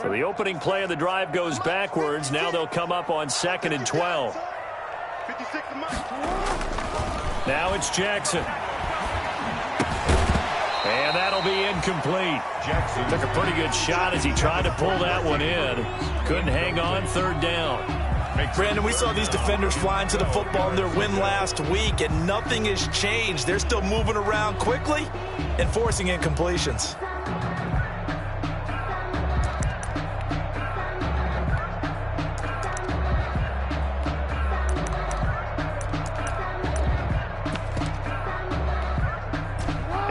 So the opening play of the drive goes backwards. Now they'll come up on 2nd and 12. Now it's Jackson. And that'll be incomplete. Jackson took a pretty good shot as he tried to pull that one in. Couldn't hang on, 3rd down. Brandon, we saw these defenders flying to the football in their win last week, and nothing has changed. They're still moving around quickly and forcing incompletions.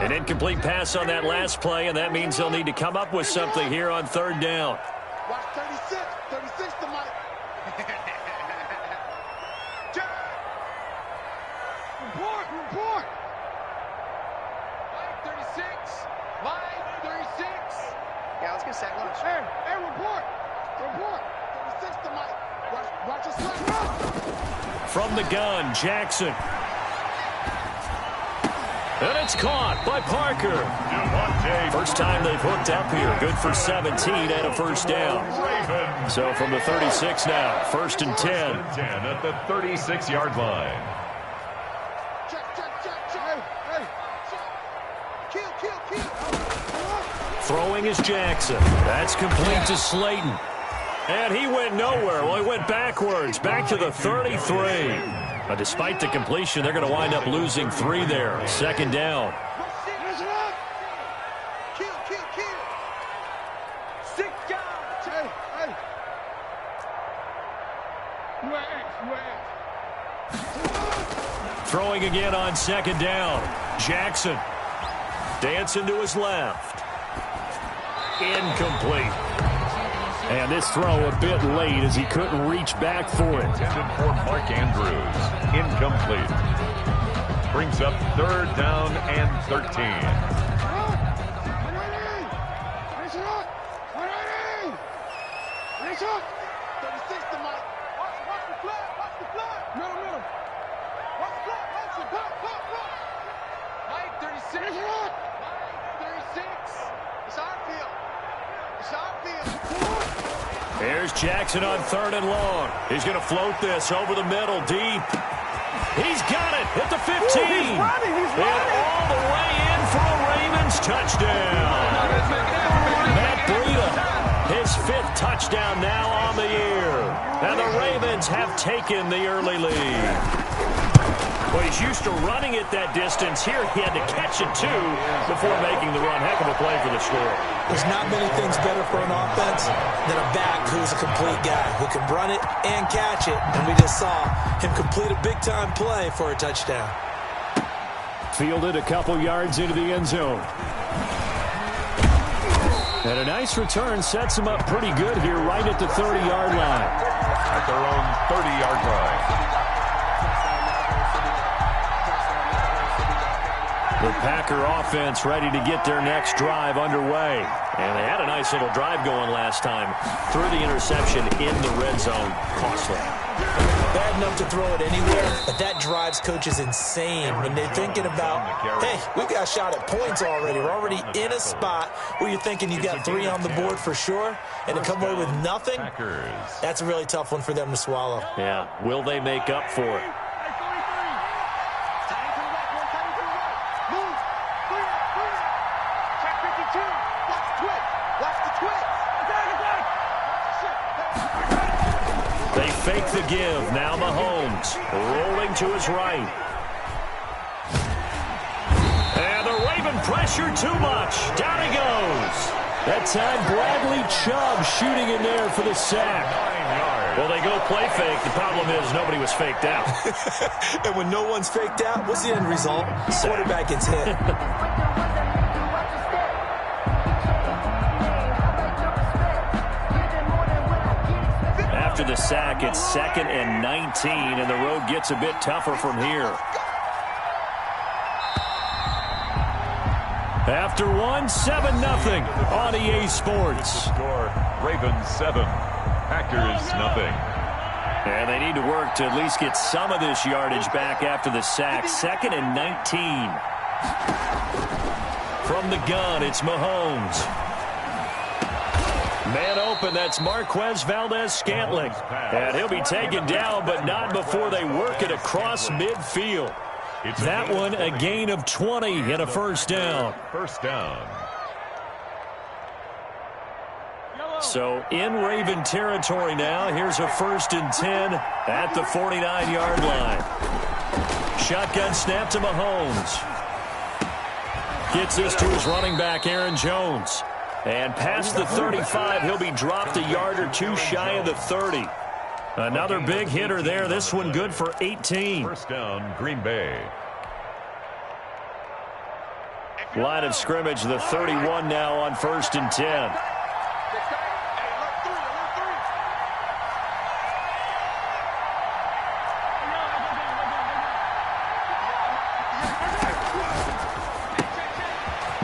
An incomplete pass on that last play, and that means they'll need to come up with something here on 3rd down. Watch 36. 36 to Mike. Report. Mike 36. Mike 36. Yeah, let's get a sack lunch. Hey, report. 36 to Mike. Watch us run. From the gun, Jackson. And it's caught by Parker. First time they've hooked up here. Good for 17 and a 1st down. So from the 36 now, 1st and 10. At the 36-yard line. Throwing is Jackson. That's complete to Slayton. And he went nowhere. Well, he went backwards, back to the 33. But despite the completion, they're going to wind up losing 3 there. 2nd down. Throwing again on 2nd down. Jackson dancing to his left. Incomplete. And this throw a bit late as he couldn't reach back for it. Intended for Mark Andrews. Incomplete. Brings up 3rd down and 13. Mike 36. It's our field. There's Jackson on 3rd and long. He's going to float this over the middle, deep. He's got it at the 15. He's running. And all the way in for a Ravens touchdown. Matt Breida, his 5th touchdown now on the year. And the Ravens have taken the early lead. Well, he's used to running it that distance. Here he had to catch it, too, before making the run. Heck of a play for the score. There's not many things better for an offense than a back who's a complete guy, who can run it and catch it. And we just saw him complete a big-time play for a touchdown. Fielded a couple yards into the end zone. And a nice return sets him up pretty good here right at the 30-yard line. At their own 30-yard line. The Packer offense ready to get their next drive underway. And they had a nice little drive going last time. Threw the interception in the red zone. Costly. Bad enough to throw it anywhere, but that drives coaches insane when they're thinking about, hey, we've got a shot at points already. We're already in a spot where you're thinking you've got 3 on the board for sure, and to come away with nothing, that's a really tough one for them to swallow. Yeah, will they make up for it? They fake the give. Now Mahomes rolling to his right. And the Raven pressure too much. Down he goes. That time Bradley Chubb shooting in there for the sack. Well, they go play fake. The problem is nobody was faked out. And when no one's faked out, what's the end result? Quarterback gets hit. After the sack, it's 2nd and 19, and the road gets a bit tougher from here. After one, 7-0 on EA Sports. Score, Ravens 7, Packers nothing. And they need to work to at least get some of this yardage back after the sack. 2nd and 19. From the gun, it's Mahomes. Man open, that's Marquez Valdez-Scantling. And he'll be taken down, but not before they work it across midfield. That one, a gain of 20 and a first down. First down. So in Raven territory now. Here's a 1st and 10 at the 49-yard line. Shotgun snap to Mahomes. Gets this to his running back, Aaron Jones. And past the 35, he'll be dropped a yard or two shy of the 30. Another big hitter there. This one good for 18. First down, Green Bay. Line of scrimmage, the 31 now on 1st and 10.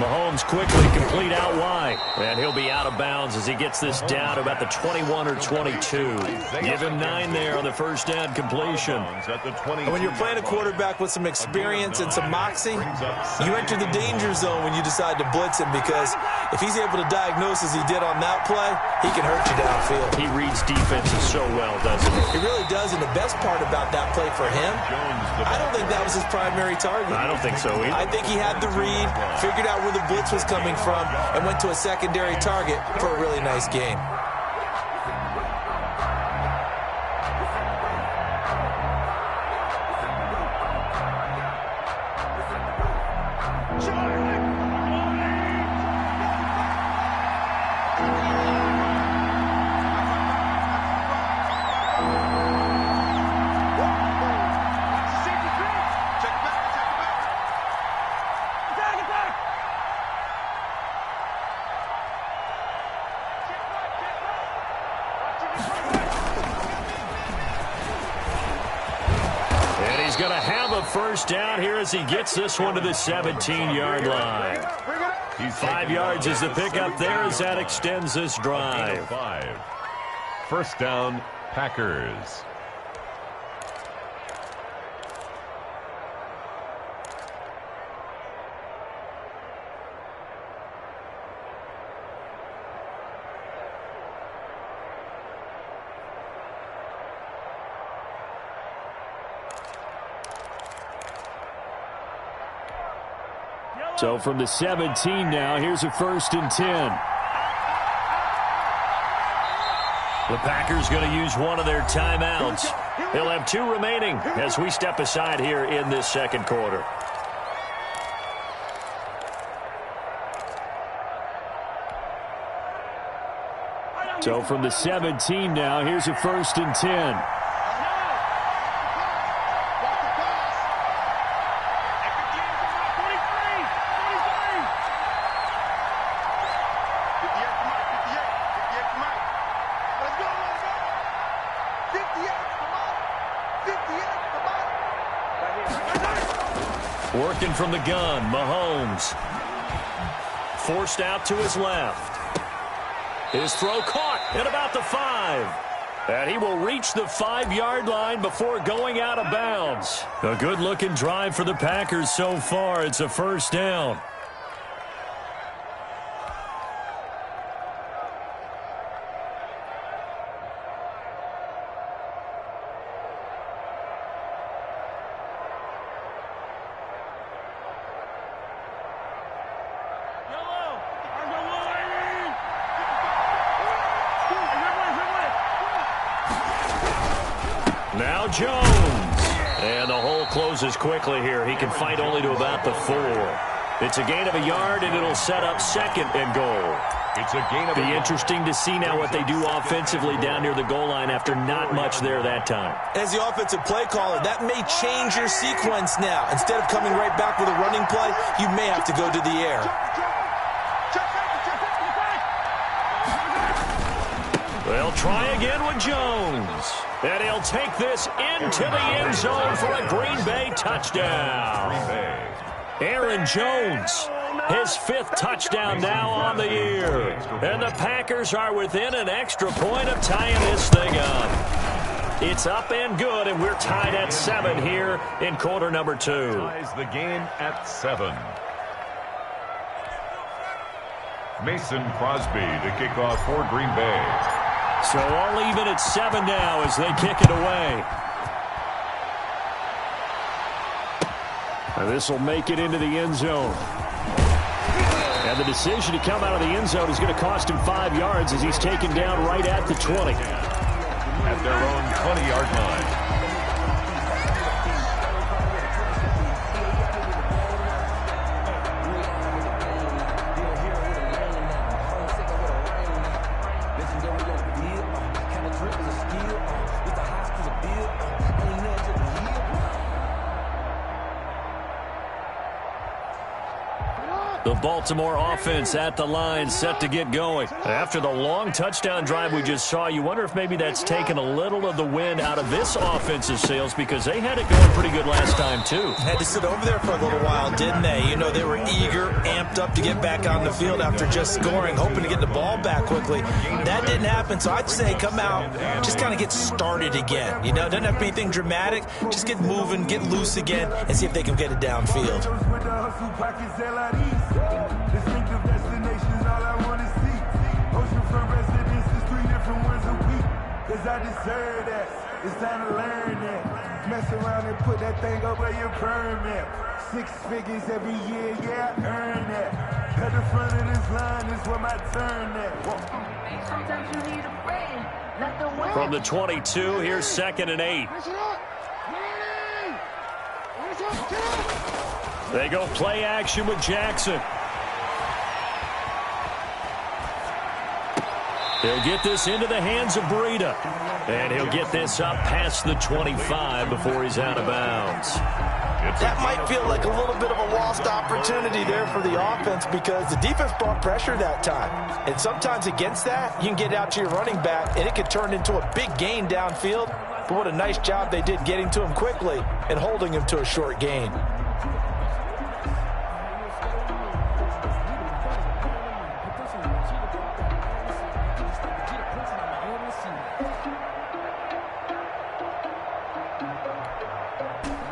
Mahomes quickly complete out wide. And he'll be out of bounds as he gets this down to about the 21 or 22. Give him 9 there on the first down completion. And when you're playing a quarterback with some experience and some moxie, you enter the danger zone when you decide to blitz him, because if he's able to diagnose as he did on that play, he can hurt you downfield. He reads defenses so well, doesn't he? He really does, and the best part about that play for him, I don't think that was his primary target. I don't think so either. I think he had the read, figured out where the blitz was coming from, and went to a secondary target for a really nice gain. Going to have a first down here as he gets this one to the 17-yard line. 5 yards is the pickup there as that extends this drive. 5. First down, Packers. So from the 17 now, here's a 1st and 10. The Packers going to use one of their timeouts. They'll have 2 remaining as we step aside here in this second quarter. So from the 17 now, here's a 1st and 10. Working from the gun, Mahomes. Forced out to his left. His throw caught at about the 5. And he will reach the 5-yard line before going out of bounds. A good-looking drive for the Packers so far. It's a first down. Now Jones. And the hole closes quickly here. He can fight only to about the 4. It's a gain of a yard, and it'll set up 2nd and goal. It's a gain of a Be yard. interesting to see now what they do offensively down near the goal line after not much there that time. As the offensive play caller, that may change your sequence now. Instead of coming right back with a running play, you may have to go to the air. They'll try again with Jones. And he'll take this into the end zone for a Green Bay touchdown. Aaron Jones, his 5th touchdown now on the year. And the Packers are within an extra point of tying this thing up. It's up and good, and we're tied at 7 here in quarter number 2. Ties the game at 7. Mason Crosby to kick off for Green Bay. So all even at 7 now as they kick it away. This will make it into the end zone. And the decision to come out of the end zone is going to cost him 5 yards as he's taken down right at the 20. At their own 20-yard line. The Baltimore offense at the line, set to get going. After the long touchdown drive we just saw, you wonder if maybe that's taken a little of the wind out of this offensive sails because they had it going pretty good last time, too. Had to sit over there for a little while, didn't they? You know, they were eager, amped up to get back on the field after just scoring, hoping to get the ball back quickly. That didn't happen, so I'd say come out, just kind of get started again. You know, doesn't have to be anything dramatic. Just get moving, get loose again, and see if they can get it downfield. Distinctive destinations, all I want to see. Oceanfront residences, 3 different ones a week. Cause I deserve that. It's time to learn that. Mess around and put that thing over your permit. 6 figures every year, yeah, I earn that. At the front of this line is where my turn at. Sometimes you need a friend. Let them win. From the 22, here's 2nd and 8. They go play action with Jackson. He'll get this into the hands of Breida. And he'll get this up past the 25 before he's out of bounds. That might feel like a little bit of a lost opportunity there for the offense because the defense brought pressure that time. And sometimes against that, you can get out to your running back, and it could turn into a big gain downfield. But what a nice job they did getting to him quickly and holding him to a short gain.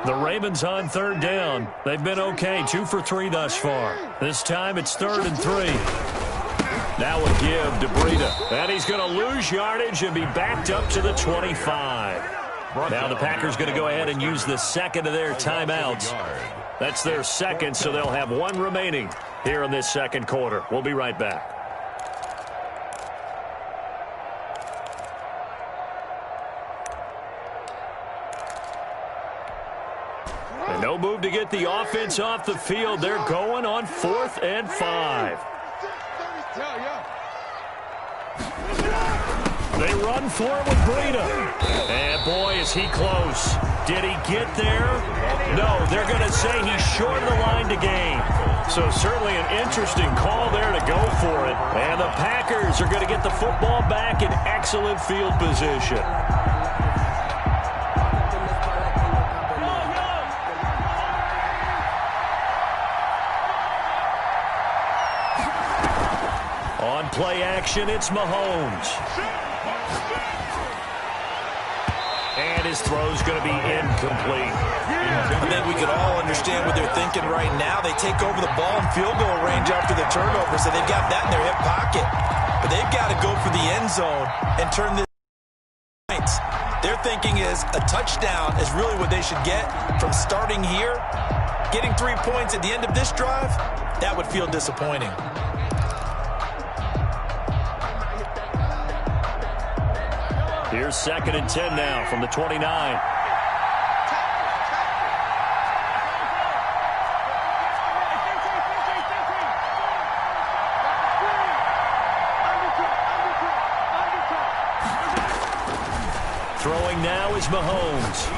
The Ravens on 3rd down. They've been okay, 2 for 3 thus far. This time it's 3rd and 3. Now a give to Breida. And he's going to lose yardage and be backed up to the 25. Now the Packers going to go ahead and use the second of their timeouts. That's their second, so they'll have 1 remaining here in this second quarter. We'll be right back. And no move to get the offense off the field. They're going on 4th and 5. They run for it with Breida. And boy, is he close. Did he get there? No, they're going to say he's short of the line to gain. So certainly an interesting call there to go for it. And the Packers are going to get the football back in excellent field position. On play action, it's Mahomes. And his throw's going to be incomplete. I think we could all understand what they're thinking right now. They take over the ball in field goal range after the turnover, so they've got that in their hip pocket. But they've got to go for the end zone and turn this points. Their thinking is a touchdown is really what they should get from starting here. Getting 3 points at the end of this drive, that would feel disappointing. Here's 2nd and 10 now from the 29. Throwing now is Mahomes.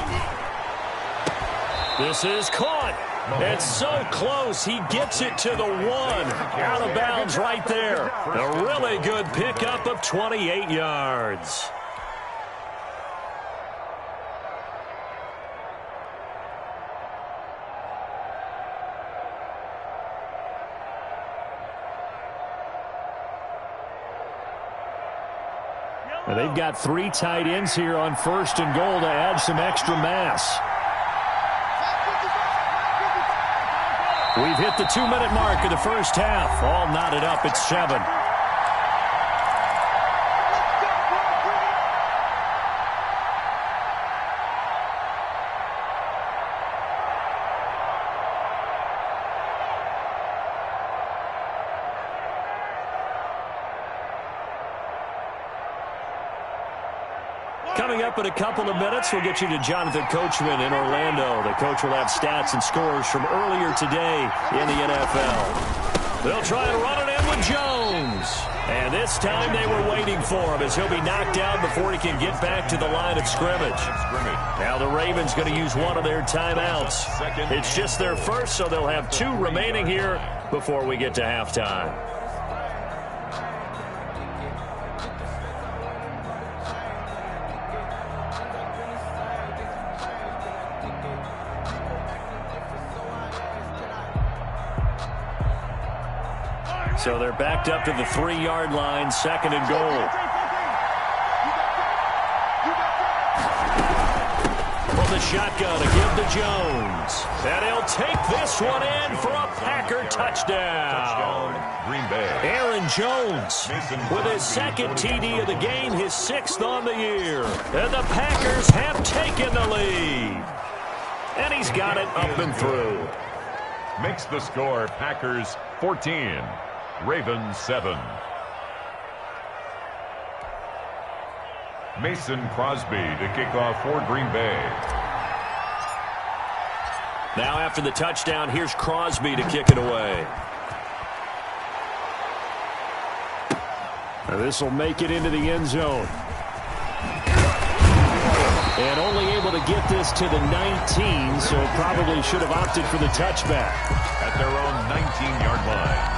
This is caught. It's so close. He gets it to the 1. Out of bounds right there. A really good pickup of 28 yards. And they've got 3 tight ends here on 1st and goal to add some extra mass. We've hit the 2-minute mark of the first half. All knotted up at 7. Coming up in a couple of minutes, we'll get you to Jonathan Coachman in Orlando. The coach will have stats and scores from earlier today in the NFL. They'll try and run it in with Jones. And this time they were waiting for him as he'll be knocked down before he can get back to the line of scrimmage. Now the Ravens going to use one of their timeouts. It's just their first, so they'll have 2 remaining here before we get to halftime. So they're backed up to the 3-yard line, 2nd and goal. From the shotgun to give to Jones. And he'll take this one in for a Packer touchdown. Green Bay. Aaron Jones with his 2nd TD of the game, his 6th on the year. And the Packers have taken the lead. And he's got it up and through. Makes the score Packers 14. Ravens 7. Mason Crosby to kick off for Green Bay. Now after the touchdown, here's Crosby to kick it away. This will make it into the end zone. And only able to get this to the 19, so probably should have opted for the touchback. At their own 19-yard line.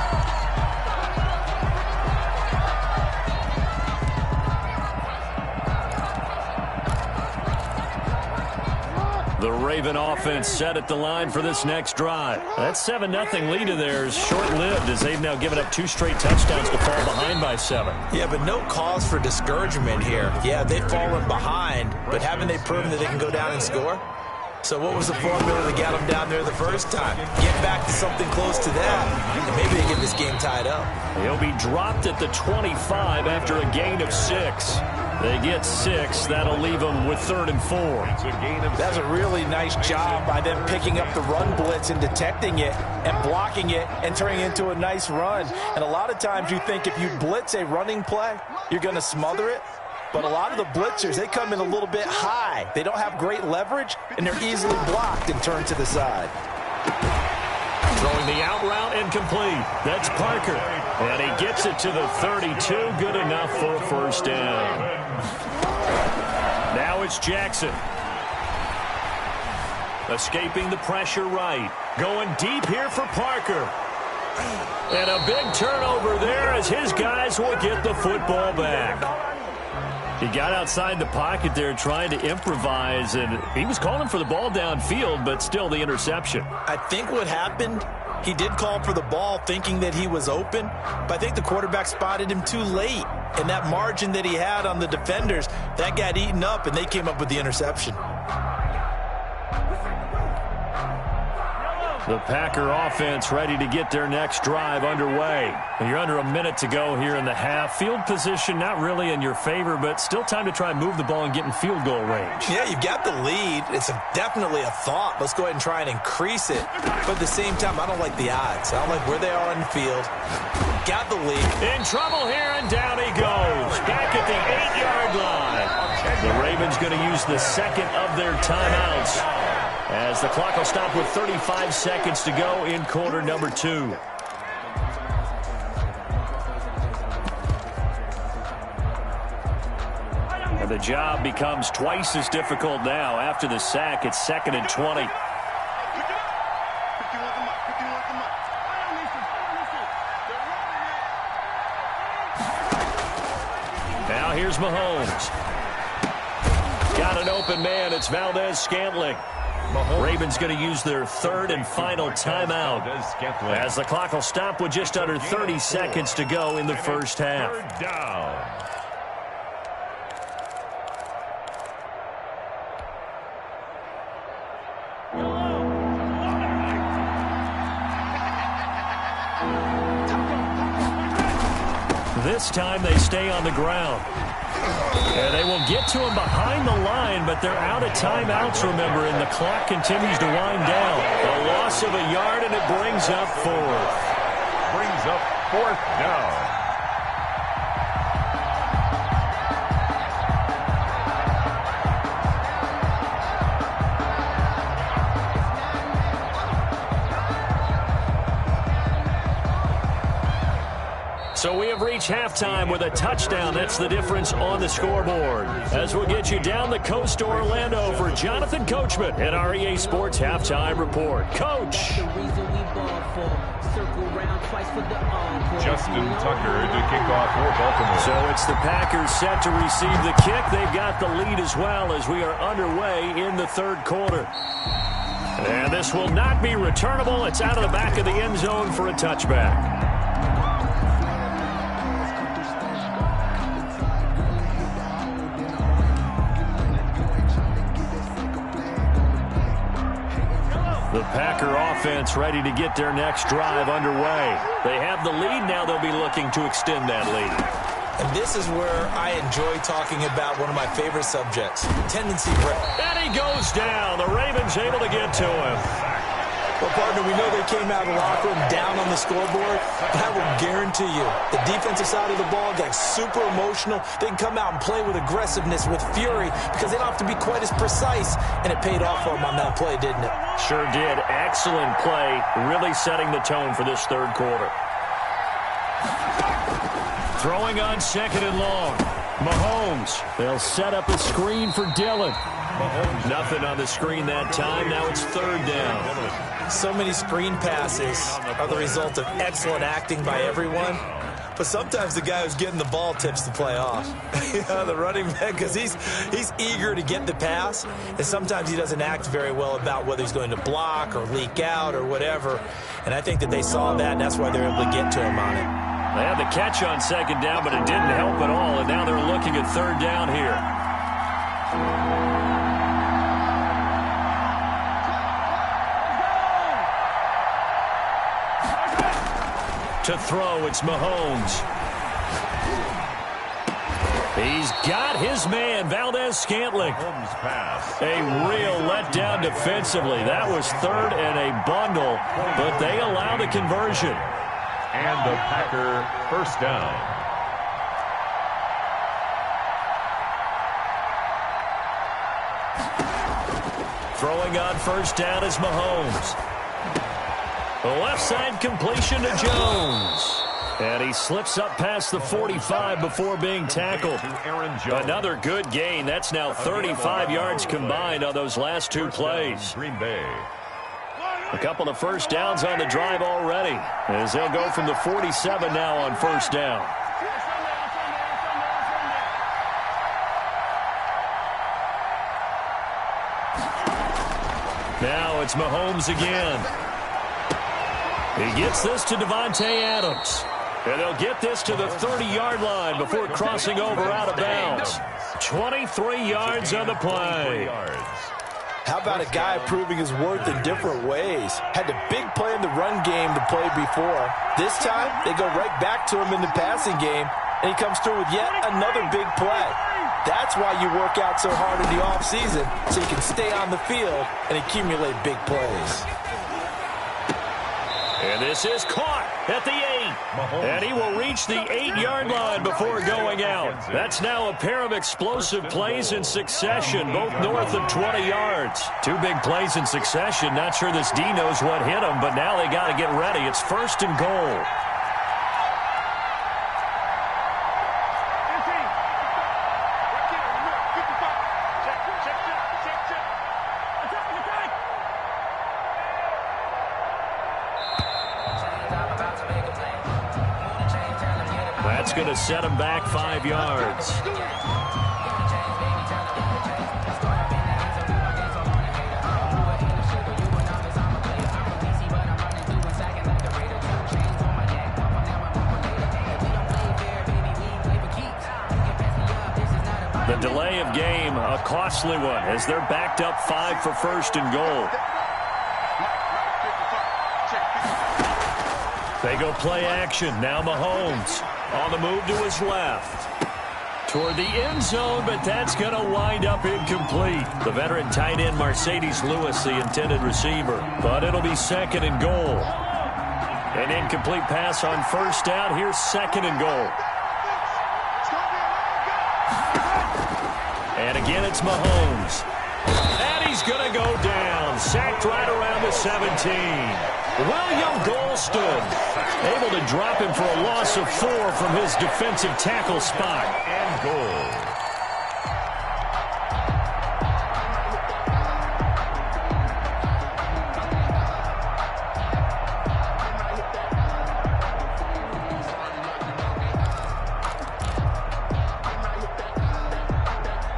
The Raven offense set at the line for this next drive. That 7-0 lead of theirs short-lived as they've now given up 2 straight touchdowns to fall behind by 7. Yeah, but no cause for discouragement here. Yeah, they've fallen behind, but haven't they proven that they can go down and score? So what was the formula that got them down there the first time? Get back to something close to that, and maybe they get this game tied up. He'll be dropped at the 25 after a gain of 6. They get 6. That'll leave them with 3rd and 4. That's a really nice job by them picking up the run blitz and detecting it and blocking it and turning it into a nice run. And a lot of times you think if you blitz a running play, you're going to smother it. But a lot of the blitzers, they come in a little bit high. They don't have great leverage, and they're easily blocked and turned to the side. Throwing the out route incomplete. That's Parker. And he gets it to the 32. Good enough for a first down. Now it's Jackson. Escaping the pressure right. Going deep here for Parker. And a big turnover there as his guys will get the football back. He got outside the pocket there trying to improvise, and he was calling for the ball downfield, but still the interception. I think what happened, he did call for the ball thinking that he was open, but I think the quarterback spotted him too late. And that margin that he had on the defenders, that got eaten up, and they came up with the interception. The Packer offense ready to get their next drive underway. You're under a minute to go here in the half. Field position not really in your favor, but still time to try and move the ball and get in field goal range. Yeah, you've got the lead. It's definitely a thought. Let's go ahead and try and increase it. But at the same time, I don't like the odds. I don't like where they are on the field. Got the lead. In trouble here, and down he goes. Back at the 8-yard line. The Ravens going to use the 2nd of their timeouts, as the clock will stop with 35 seconds to go in quarter number 2. And the job becomes twice as difficult now. After the sack, it's 2nd and 20. Now here's Mahomes. Got an open man. It's Valdez-Scantling. Ravens going to use their 3rd and final timeout, as the clock will stop with just under 30 seconds to go in the first half. 3rd down. This time they stay on the ground. And they will get to him behind the line, but they're out of timeouts, remember, and the clock continues to wind down. A loss of a yard, and it brings up fourth. Brings up fourth down. So we have reached halftime with a touchdown. That's the difference on the scoreboard. As we'll get you down the coast to Orlando for Jonathan Coachman at our EA Sports Halftime Report. Coach. Justin Tucker to kick off for Baltimore. So it's the Packers set to receive the kick. They've got the lead as well as we are underway in the third quarter. And this will not be returnable. It's out of the back of the end zone for a touchback. The Packer offense ready to get their next drive underway. They have the lead. Now they'll be looking to extend that lead. And this is where I enjoy talking about one of my favorite subjects, tendency break. And he goes down. The Ravens able to get to him. Well, partner, we know they came out of the locker room down on the scoreboard, but I will guarantee you the defensive side of the ball got super emotional. They can come out and play with aggressiveness, with fury, because they don't have to be quite as precise, and it paid off for them on that play, didn't it? Sure did. Excellent play, really setting the tone for this third quarter. Throwing on second and long. Mahomes. They'll set up a screen for Dillon. Nothing on the screen that time. Now it's third down. So many screen passes are the result of excellent acting by everyone. But sometimes the guy who's getting the ball tips the play off. The running back, because he's eager to get the pass. And sometimes he doesn't act very well about whether he's going to block or leak out or whatever. And I think that they saw that, and that's why they're able to get to him on it. They had the catch on second down, but it didn't help at all. And now they're looking at third down here. To throw, it's Mahomes. He's got his man, Valdez-Scantling. A real letdown defensively. That was third and a bundle, but they allow the conversion. And the Packer first down. Throwing on first down is Mahomes. The left side completion to Jones. And he slips up past the 45 before being tackled. Another good gain. That's now 35 yards combined on those last two plays. Green Bay. A couple of first downs on the drive already, as they'll go from the 47 now on first down. Now it's Mahomes again. He gets this to Devontae Adams. And they'll get this to the 30-yard line before crossing over out of bounds. 23 yards on the play. How about a guy proving his worth in different ways? Had a big play in the run game to play before. This time, they go right back to him in the passing game, and he comes through with yet another big play. That's why you work out so hard in the offseason, so you can stay on the field and accumulate big plays. And this is caught at the 8. And he will reach the 8-yard line before going out. That's now a pair of explosive plays in succession, both north of 20 yards. Two big plays in succession. Not sure this D knows what hit him, but now they got to get ready. It's first and goal. That's going to set him back 5 yards. The delay of game, a costly one, as they're backed up 5 for first and goal. They go play action. Now Mahomes on the move to his left. Toward the end zone, but that's going to wind up incomplete. The veteran tight end Mercedes Lewis, the intended receiver. But it'll be second and goal. An incomplete pass on first down. Here's second and goal. And again, it's Mahomes. And he's going to go down. Sacked right around the 17. William Golston able to drop him for a loss of 4 from his defensive tackle spot. And goal.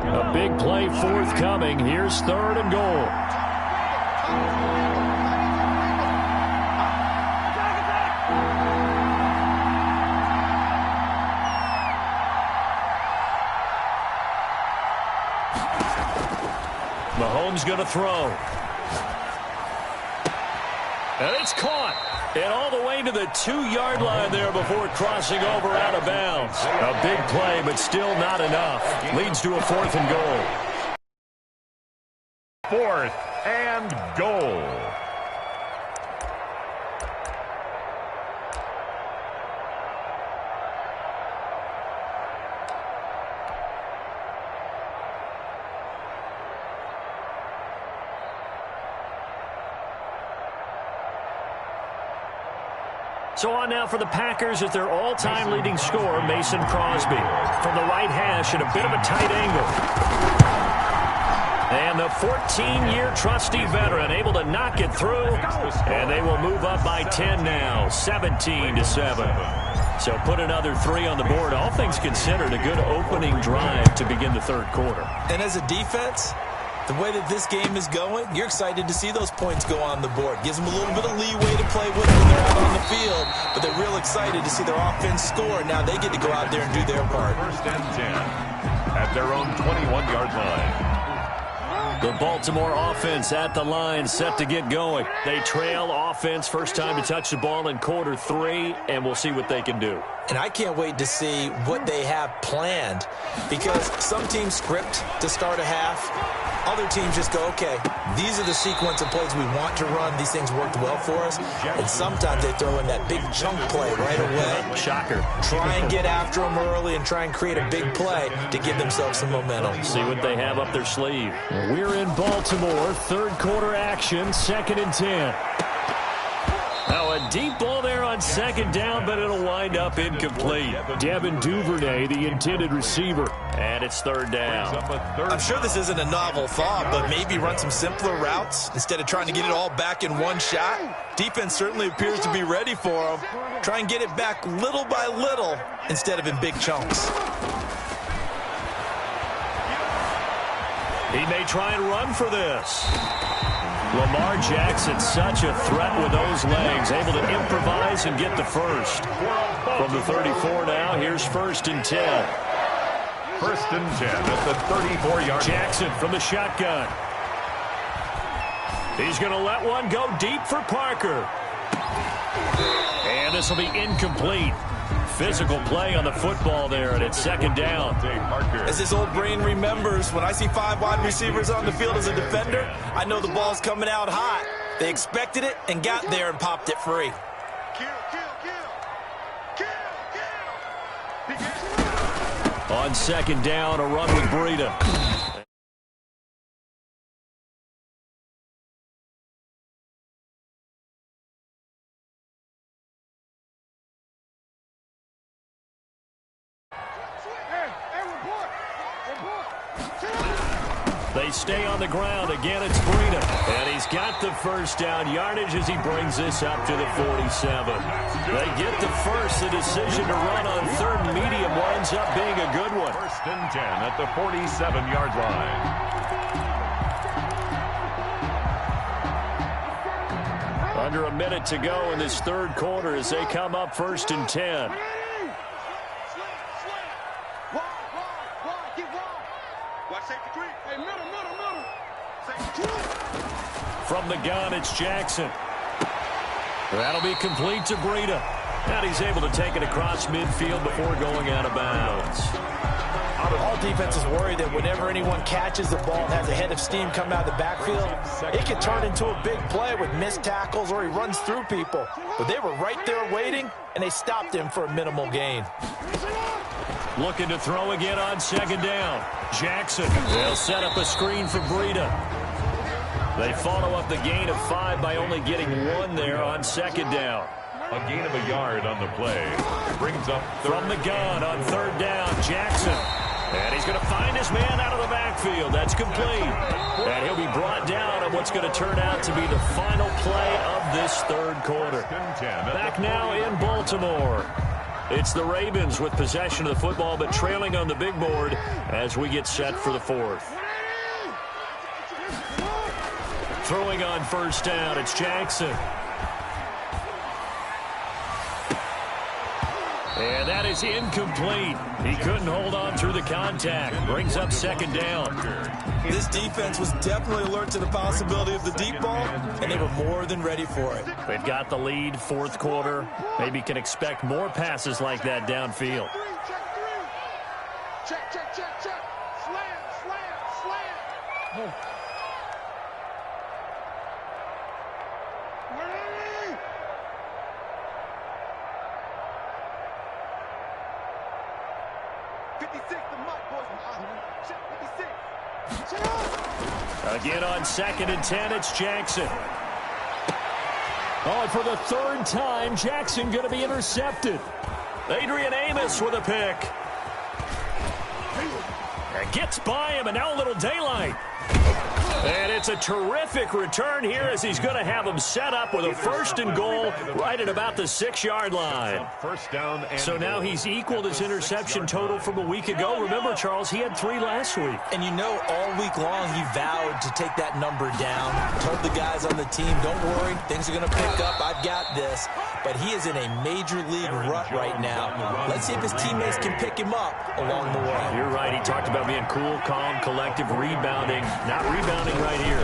A big play forthcoming. Here's third and goal. Mahomes going to throw. And it's caught. And all the way to the 2-yard line there before crossing over out of bounds. A big play, but still not enough. Leads to a 4th and goal. 4th and goal. So on now for the Packers at their all-time leading scorer, Mason Crosby. From the right hash at a bit of a tight angle. And the 14-year trusty veteran able to knock it through. And they will move up by 10 now, 17-7. So put another 3 on the board. All things considered, a good opening drive to begin the third quarter. And as a defense, the way that this game is going, you're excited to see those points go on the board. Gives them a little bit of leeway to play with when they're out on the field, but they're real excited to see their offense score. Now they get to go out there and do their part. 1st and 10 at their own 21-yard line. The Baltimore offense at the line, set to get going. They trail offense, first time to touch the ball in quarter 3, and we'll see what they can do. And I can't wait to see what they have planned, because some teams script to start a half. Other teams just go, okay, these are the sequence of plays we want to run. These things worked well for us. And sometimes they throw in that big chunk play right away. Shocker. Try and get after them early and try and create a big play to give themselves some momentum. See what they have up their sleeve. We're in Baltimore, third quarter action, 2nd and 10. Now a deep ball there on 2nd down, but it'll wind up incomplete. Devin Duvernay, the intended receiver, and it's 3rd down. I'm sure this isn't a novel thought, but maybe run some simpler routes instead of trying to get it all back in one shot. Defense certainly appears to be ready for them. Try and get it back little by little instead of in big chunks. He may try and run for this. Lamar Jackson, such a threat with those legs, able to improvise and get the first. From the 34 now, here's 1st and 10. 1st and 10 at the 34-yard line. Jackson from the shotgun. He's going to let one go deep for Parker. And this will be incomplete. Physical play on the football there, and it's 2nd down. As this old brain remembers, when I see 5 wide receivers on the field as a defender, I know the ball's coming out hot. They expected it and got there and popped it free. On 2nd down, a run with Breida. They stay on the ground. Again, it's Breida. And he's got the first down yardage as he brings this up to the 47. They get the first. The decision to run on 3rd and medium winds up being a good one. 1st and 10 at the 47-yard line. Under a minute to go in this third quarter as they come up 1st and 10. From the gun, it's Jackson. That'll be complete to Breida. And he's able to take it across midfield before going out of bounds. All defenses worry that whenever anyone catches the ball and has a head of steam come out of the backfield, it can turn into a big play with missed tackles or he runs through people. But they were right there waiting, and they stopped him for a minimal gain. Looking to throw again on second down. Jackson. They'll set up a screen for Breida. They follow up the gain of 5 by only getting 1 there on second down. A gain of a yard on the play. Brings up from the gun on third down, Jackson. And he's going to find his man out of the backfield. That's complete. And he'll be brought down on what's going to turn out to be the final play of this third quarter. Back now in Baltimore. It's the Ravens with possession of the football, but trailing on the big board as we get set for the fourth. Throwing on first down, it's Jackson. And that is incomplete. He couldn't hold on through the contact. Brings up second down. This defense was definitely alert to the possibility of the deep ball, and they were more than ready for it. They've got the lead, fourth quarter. Maybe can expect more passes like that downfield. Check, check, check, check. Slam, slam, slam. Ready? Again on 2nd and 10, it's Jackson. Oh, and for the third time, Jackson going to be intercepted. Adrian Amos with a pick. And gets by him, and now a little daylight. And it's a terrific return here as he's going to have him set up with a 1st and goal right at about the 6-yard line. First down and so now he's equaled his interception total from a week ago. Remember, Charles, he had 3 last week. And you know, all week long he vowed to take that number down. Told the guys on the team, don't worry, things are going to pick up. I've got this. But he is in a major league rut right now. Let's see if his teammates can pick him up along the way. You're right. He talked about being cool, calm, collective, rebounding. Not rebounding right here.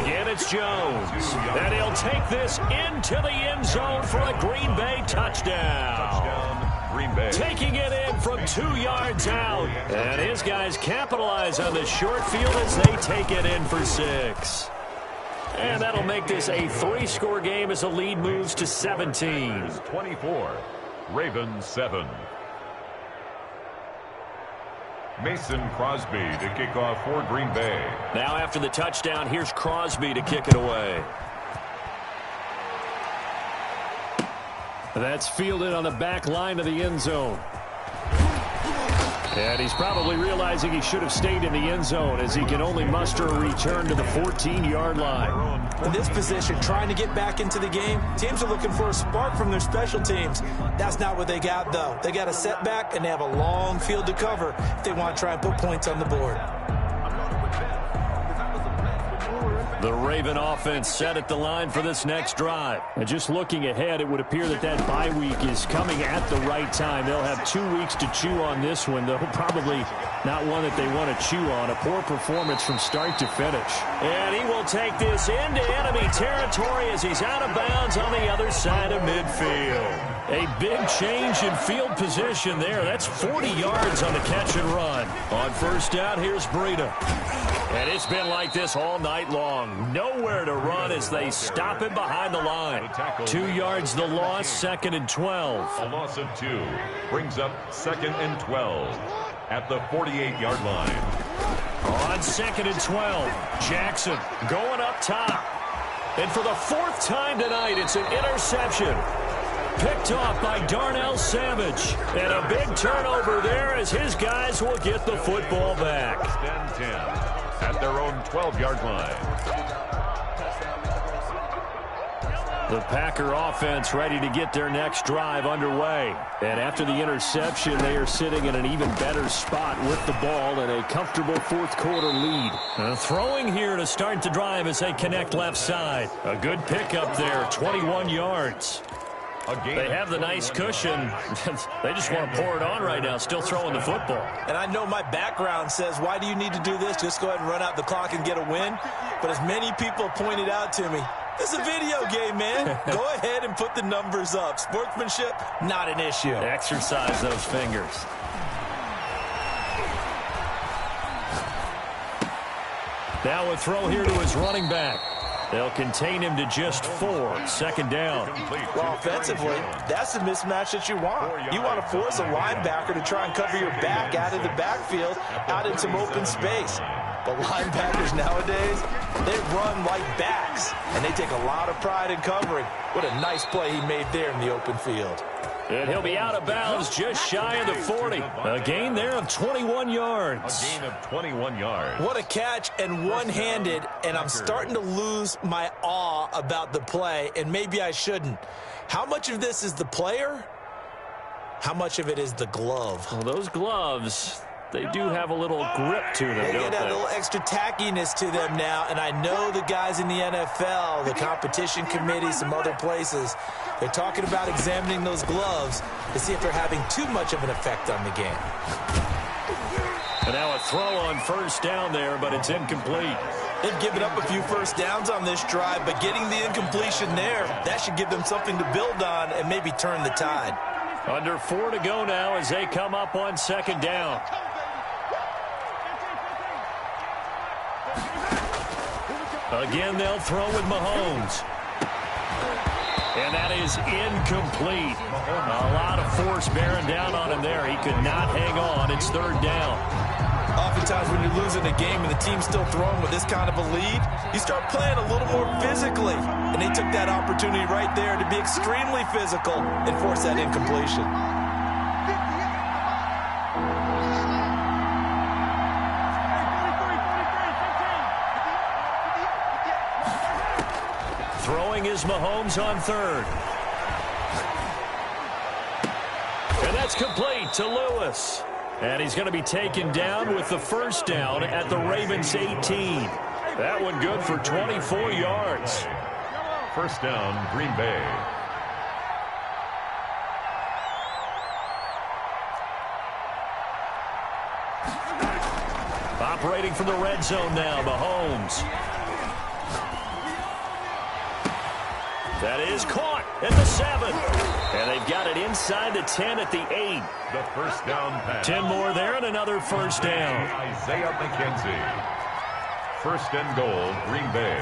Again, it's Jones. And he'll take this into the end zone for a Green Bay touchdown. Green Bay. Taking it in from 2 yards out. And his guys capitalize on the short field as they take it in for 6. And that'll make this a 3-score game as the lead moves to 17. 24. Ravens 7. Mason Crosby to kick off for Green Bay. Now after the touchdown, here's Crosby to kick it away. That's fielded on the back line of the end zone. And he's probably realizing he should have stayed in the end zone as he can only muster a return to the 14-yard line. In this position, trying to get back into the game, teams are looking for a spark from their special teams. That's not what they got, though. They got a setback, and they have a long field to cover if they want to try and put points on the board. The Raven offense set at the line for this next drive. And just looking ahead, it would appear that that bye week is coming at the right time. They'll have 2 weeks to chew on this one, though probably not one that they want to chew on. A poor performance from start to finish. And he will take this into enemy territory as he's out of bounds on the other side of midfield. A big change in field position there. That's 40 yards on the catch and run. On first down, here's Breida. And it's been like this all night long. Nowhere to run as they stop him behind the line. 2 yards the loss, 2nd and 12. A loss of 2 brings up 2nd and 12 at the 48-yard line. On 2nd and 12, Jackson going up top. And for the 4th time tonight, it's an interception. Picked off by Darnell Savage. And a big turnover there as his guys will get the football back. 10-10. At their own 12-yard line. The Packer offense ready to get their next drive underway. And after the interception, they are sitting in an even better spot with the ball and a comfortable 4th quarter lead. Throwing here to start the drive as they connect left side. A good pickup there, 21 yards. They have the nice cushion. They just want to pour it on right now, still throwing the football. And I know my background says, why do you need to do this? Just go ahead and run out the clock and get a win. But as many people pointed out to me, It's a video game, man. Go ahead and put the numbers up. Sportsmanship, not an issue. Exercise those fingers. Now a throw here to his running back. They'll contain him to just 4. Second down. Well, offensively, that's the mismatch that you want. You want to force a linebacker to try and cover your back out of the backfield, out in some open space. But linebackers nowadays, they run like backs, and they take a lot of pride in covering. What a nice play he made there in the open field. And he'll be out of bounds just shy of the 40. A gain there of 21 yards. A gain of 21 yards. What a catch, and one-handed, and I'm starting to lose my awe about the play, and maybe I shouldn't. How much of this is the player? How much of it is the glove? Well, those gloves, they do have a little grip to them, They don't get a they? little extra tackiness to them now, and I know the guys in the NFL, the competition committee, some other places, they're talking about examining those gloves to see if they're having too much of an effect on the game. And now a throw on first down there, but it's incomplete. They've given up a few first downs on this drive, but getting the incompletion there, that should give them something to build on and maybe turn the tide. Under 4 to go now as they come up on second down. Again, they'll throw with Mahomes. And that is incomplete. A lot of force bearing down on him there. He could not hang on. It's third down. Oftentimes when you're losing a game and the team's still throwing with this kind of a lead, you start playing a little more physically. And they took that opportunity right there to be extremely physical and force that incompletion. Throwing is Mahomes on third. And that's complete to Lewis. And he's going to be taken down with the first down at the Ravens 18. That one good for 24 yards. First down, Green Bay. Operating from the red zone now, Mahomes. That is caught at the 7. And they've got it inside the 10 at the 8. The first down pass. 10 more there and another first down. Isaiah McKenzie. First and goal, Green Bay.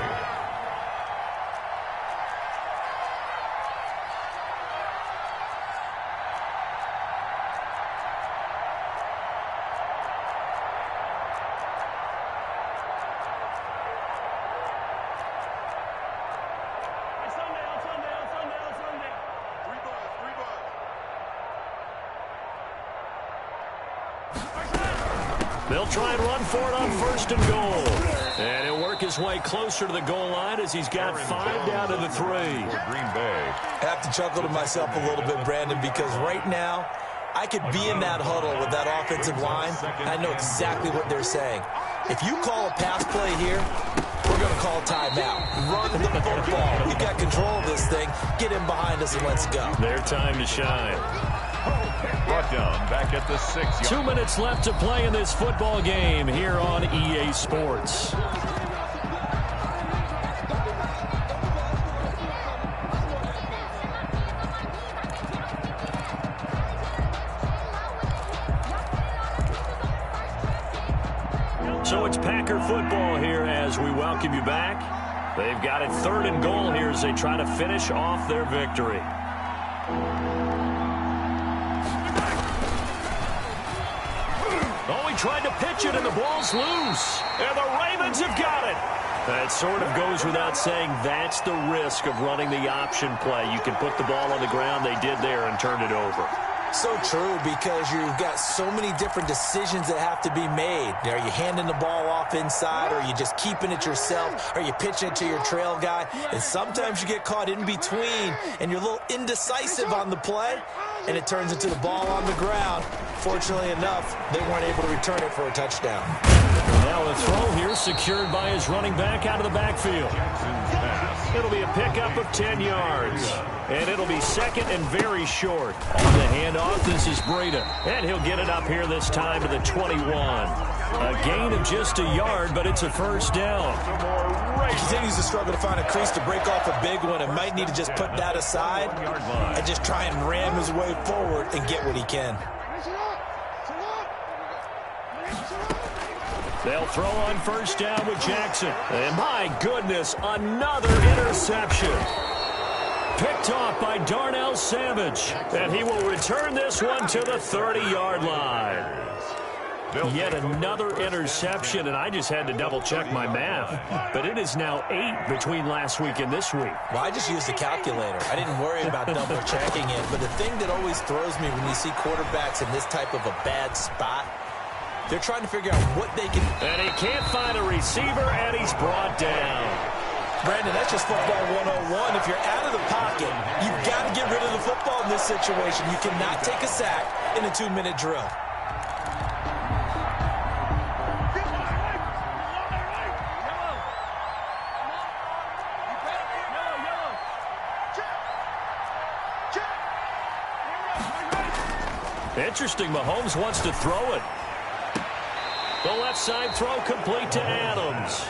They'll try and run for it on first and goal. And he'll work his way closer to the goal line as he's got 5 down to the 3. Green Bay. I have to chuckle to myself a little bit, Brandon, because right now I could be in that huddle with that offensive line. I know exactly what they're saying. If you call a pass play here, we're going to call a timeout. Run the football. We've got control of this thing. Get in behind us and let's go. Their time to shine. Brought down back at the 6. 2 minutes left to play in this football game here on EA Sports. So it's Packer football here as we welcome you back. They've got it 3rd and goal here as they try to finish off their victory. Oh, he tried to pitch it, and the ball's loose. And the Ravens have got it. That sort of goes without saying. That's the risk of running the option play. You can put the ball on the ground. They did there and turned it over. So true, because you've got so many different decisions that have to be made. Are you handing the ball off inside? Or are you just keeping it yourself? Are you pitching it to your trail guy? And sometimes you get caught in between, and you're a little indecisive on the play, and it turns into the ball on the ground. Fortunately enough, they weren't able to return it for a touchdown. Now the throw here secured by his running back out of the backfield. It'll be a pickup of 10 yards. And it'll be second and very short. On the handoff, this is Breida. And he'll get it up here this time to the 21. A gain of just a yard, but it's a first down. He continues to struggle to find a crease to break off a big one and might need to just put that aside and just try and ram his way forward and get what he can. They'll throw on first down with Jackson. And my goodness, another interception. Picked off by Darnell Savage. And he will return this one to the 30-yard line. Yet another interception, and I just had to double-check my math. But it is now 8 between last week and this week. Well, I just used the calculator. I didn't worry about double-checking it. But the thing that always throws me when you see quarterbacks in this type of a bad spot, they're trying to figure out what they can... And he can't find a receiver, and he's brought down. Brandon, that's just football 101. If you're out of the pocket, you've got to get rid of the football in this situation. You cannot take a sack in a 2-minute drill. Interesting, Mahomes wants to throw it. The left side throw complete to Adams.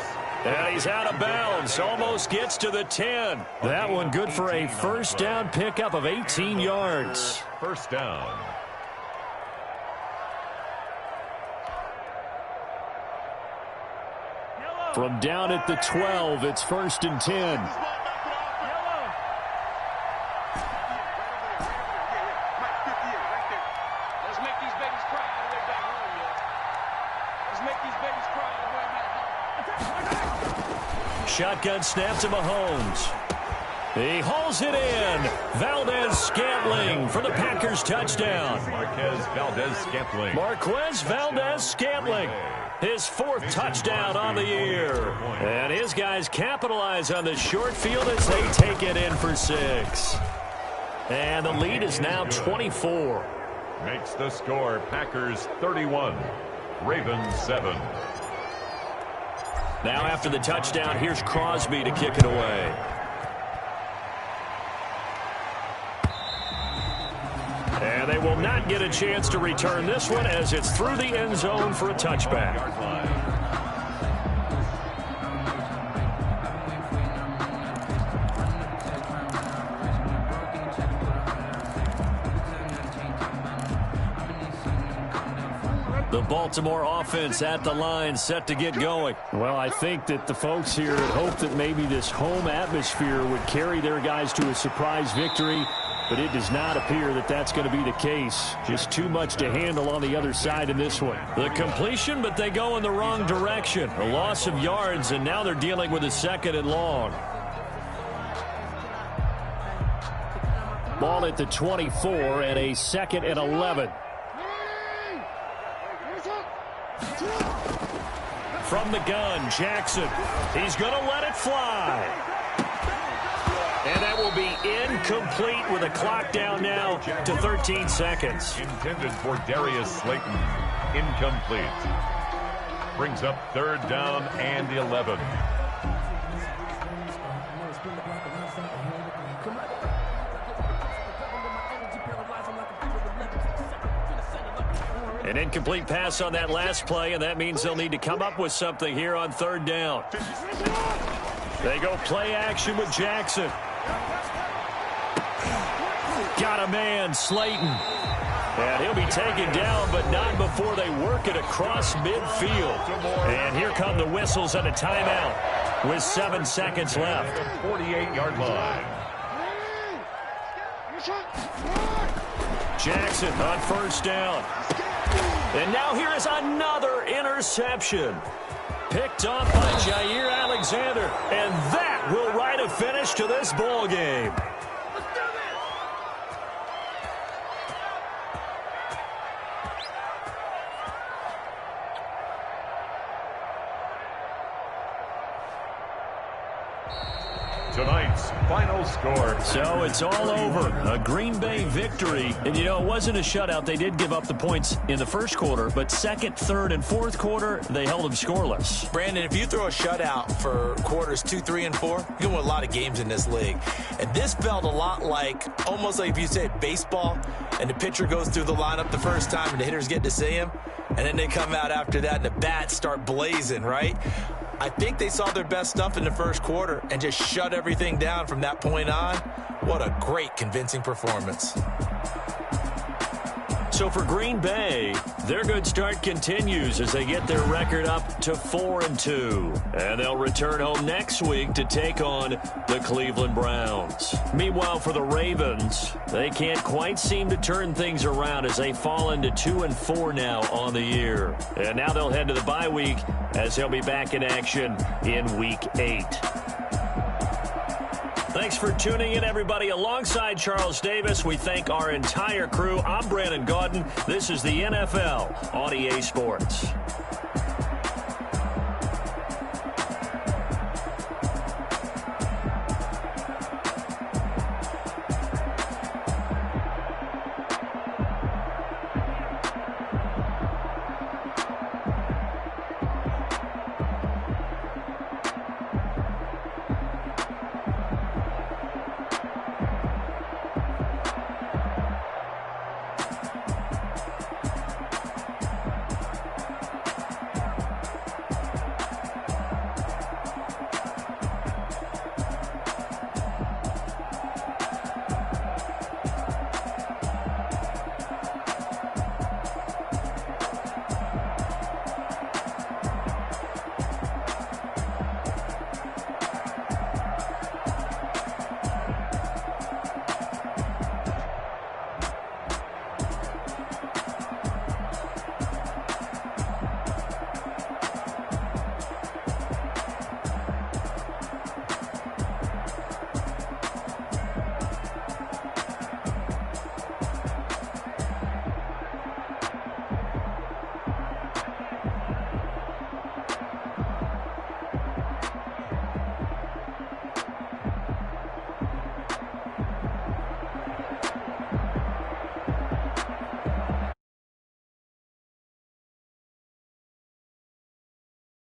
And he's out of bounds. Almost gets to the 10. That one good for a first down pickup of 18 yards. First down. From down at the 12, it's 1st and 10. Shotgun snap to Mahomes. He hauls it in. Valdez-Scantling for the Packers touchdown. Marquez Valdez-Scantling. Marquez Valdez-Scantling. His 4th touchdown on the year. And his guys capitalize on the short field as they take it in for 6. And the lead is now 24. Makes the score Packers 31, Ravens 7. Now after the touchdown, here's Crosby to kick it away. And they will not get a chance to return this one as it's through the end zone for a touchback. The Baltimore offense at the line, set to get going. Well, I think that the folks here had hoped that maybe this home atmosphere would carry their guys to a surprise victory, but it does not appear that that's going to be the case. Just too much to handle on the other side in this one. The completion, but they go in the wrong direction. A loss of yards, and now they're dealing with a 2nd and long. Ball at the 24 and a 2nd and 11. From the gun, Jackson. He's going to let it fly. And that will be incomplete with a clock down now to 13 seconds. Intended for Darius Slayton. Incomplete. Brings up 3rd down and 11. An incomplete pass on that last play, and that means they'll need to come up with something here on 3rd down. They go play action with Jackson. Got a man, Slayton. And he'll be taken down, but not before they work it across midfield. And here come the whistles and a timeout with 7 seconds left. 48-yard line. Jackson on 1st down. And now here is another interception. Picked off by Jair Alexander. And that will write a finish to this ball game. Tonight's Sports final score. So it's all over. A Green Bay victory. And, you know, it wasn't a shutout. They did give up the points in the first quarter, but second, third, and fourth quarter, they held them scoreless. Brandon, if you throw a shutout for quarters 2, 3, and 4, you can win a lot of games in this league. And this felt a lot like, almost like if you say baseball, and the pitcher goes through the lineup the first time and the hitters get to see him, and then they come out after that and the bats start blazing, right? I think they saw their best stuff in the first quarter and just shut everything down from that point on. What a great, convincing performance. So for Green Bay, their good start continues as they get their record up to 4-2. And they'll return home next week to take on the Cleveland Browns. Meanwhile, for the Ravens, they can't quite seem to turn things around as they fall into 2-4 now on the year. And now they'll head to the bye week as they'll be back in action in Week 8. Thanks for tuning in, everybody. Alongside Charles Davis, we thank our entire crew. I'm Brandon Gaudin. This is the NFL on EA Sports.